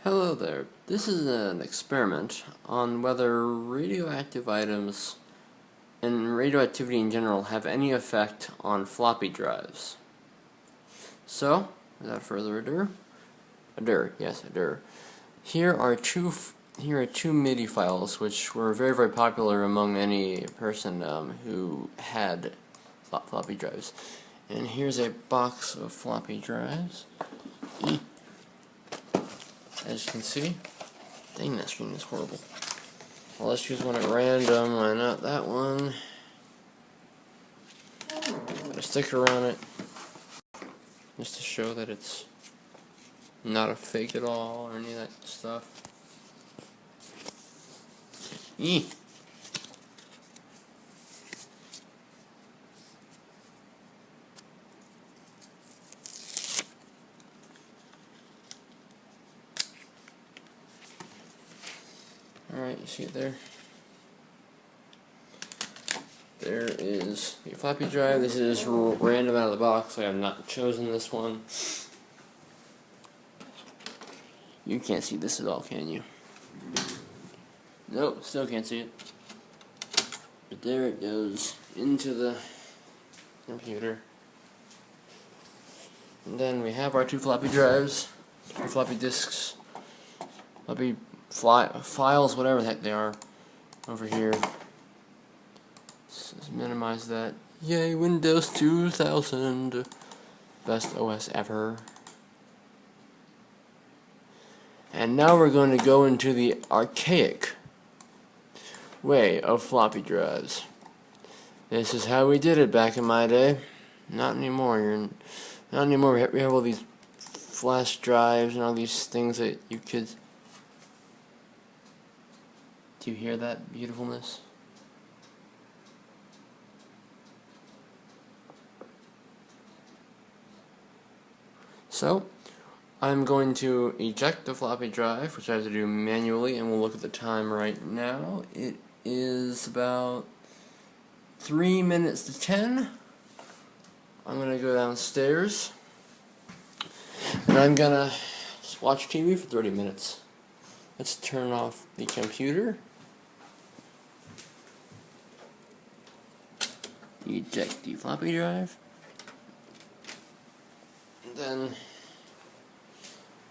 Hello there. This is an experiment on whether radioactive items and radioactivity in general have any effect on floppy drives. So, without further ado, here are two MIDI files which were very popular among any person who had floppy drives. And here's a box of floppy drives. As you can see, dang, that screen is horrible. Well, let's choose one at random. Why not that one? Put a sticker on it, just to show that it's not a fake at all or any of that stuff. Eee! Alright, you see it there? There is the floppy drive. This is random out of the box. I have not chosen this one. You can't see this at all, can you? Nope, still can't see it. But there it goes into the computer. And then we have our two floppy drives, or floppy disks, floppy files, whatever the heck they are, over here. Let's minimize that. Yay, Windows 2000! Best OS ever. And now we're going to go into the archaic way of floppy drives. This is how we did it back in my day. Not anymore. Not anymore. We have all these flash drives and all these things that you kids... Do you hear that beautifulness? So, I'm going to eject the floppy drive, which I have to do manually, and we'll look at the time right now. It is about 3 minutes to 10. I'm going to go downstairs, and I'm going to just watch TV for 30 minutes. Let's turn off the computer. Eject the floppy drive. And then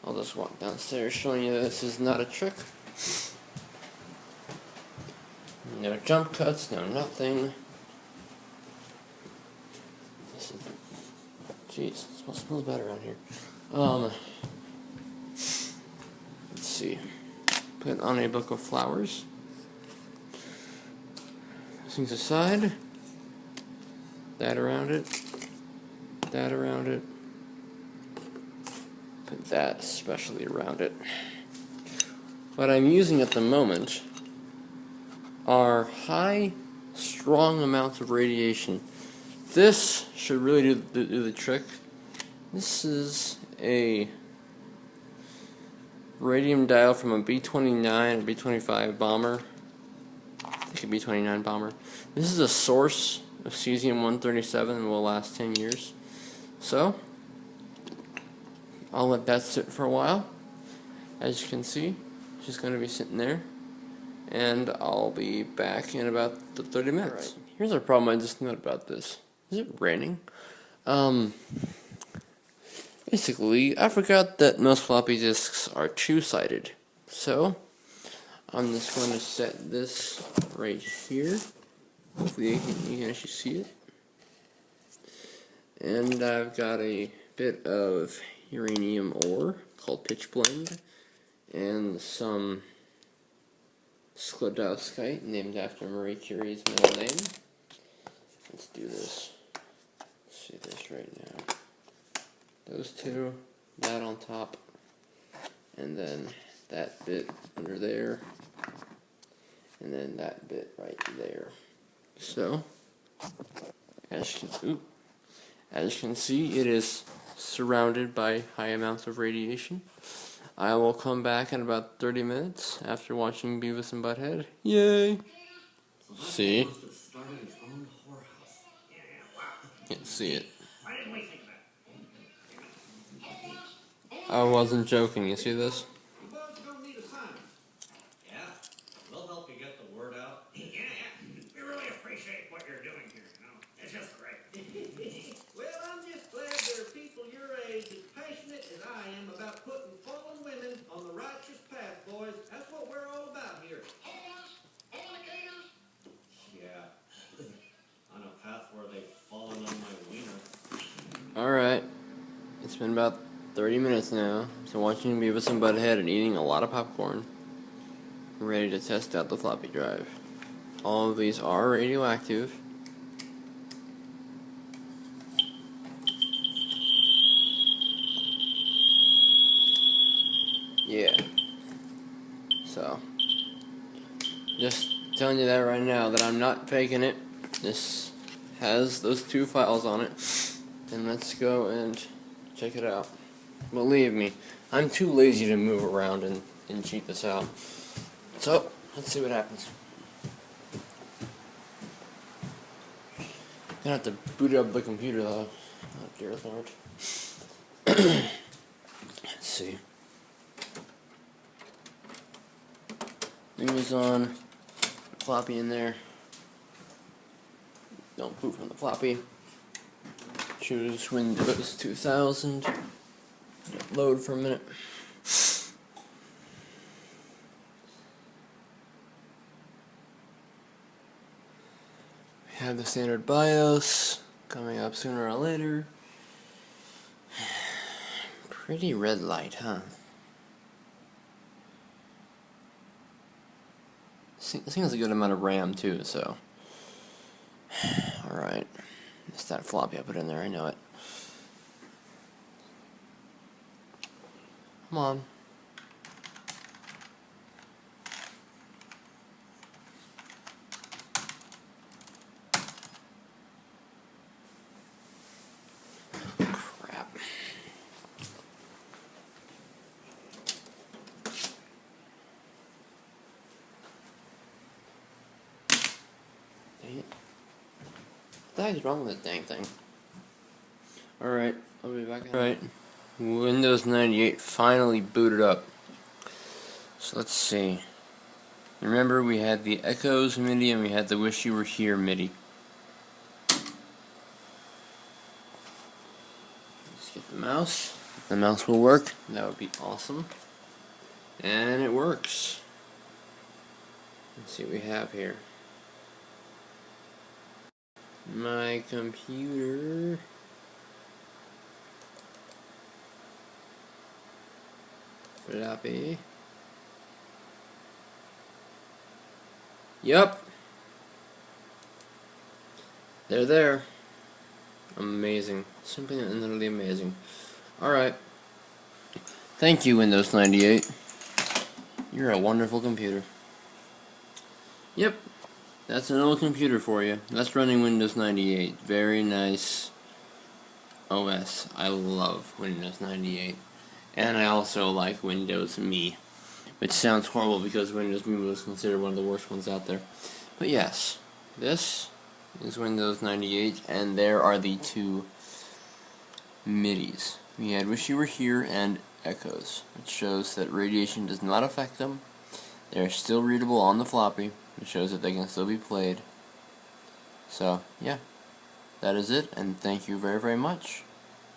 I'll just walk downstairs showing you this is not a trick. No jump cuts, no nothing. Jeez, it smells better around here. Let's see. Put on a book of flowers. Things aside. That around it. That around it. Put that especially around it. What I'm using at the moment are high, strong amounts of radiation. This should really do the trick. This is a radium dial from a B-29 or B-25 bomber. I think a B-29 bomber. This is a source of cesium-137 and will last 10 years. So, I'll let that sit for a while. As you can see, it's just going to be sitting there. And I'll be back in about 30 minutes. Right. Here's our problem I just noted about this. Is it raining? Basically, I forgot that most floppy disks are two-sided. So, I'm just going to set this right here. Hopefully you can actually see it. And I've got a bit of uranium ore called pitch blende and some sklodowskite named after Marie Curie's middle name. Let's do this. Let's see this right now. Those two, that on top, and then that bit under there, and then that bit right there. So, as you can see, it is surrounded by high amounts of radiation. I will come back in about 30 minutes after watching Beavis and Butthead. Yay! See? Can't see it. I wasn't joking. You see this? It's been about 30 minutes now, so watching Beavis and Butthead and eating a lot of popcorn. I'm ready to test out the floppy drive. All of these are radioactive. Yeah. So, just telling you that right now that I'm not faking it. This has those 2 files on it. And let's go and check it out. Believe me, I'm too lazy to move around and cheat this out. So, let's see what happens. Gonna have to boot up the computer though. Oh dear Lord. Let's see. Amazon, floppy in there. Don't boot from the floppy. Choose Windows 2000. Load for a minute. We have the standard BIOS coming up sooner or later. Pretty red light, huh? This thing has a good amount of RAM too, so. Alright. It's that floppy I put in there, I know it. Come on. Crap. Dang it. What the heck is wrong with this dang thing? Alright, I'll be back. Alright. Windows 98 finally booted up. So let's see. Remember, we had the Echoes MIDI and we had the Wish You Were Here MIDI. Let's get the mouse. If the mouse will work, that would be awesome. And it works. Let's see what we have here. My computer. Floppy. Yup. They're there. Amazing. Simply and literally amazing. Alright. Thank you, Windows 98. You're a wonderful computer. Yep. That's an old computer for you. That's running Windows 98. Very nice OS. I love Windows 98. And I also like Windows Me. Which sounds horrible because Windows Me was considered one of the worst ones out there. But yes, this is Windows 98, and there are the 2 MIDIs. We had Wish You Were Here and Echoes, which shows that radiation does not affect them. They are still readable on the floppy, which shows that they can still be played. So, yeah, that is it, and thank you very, very much.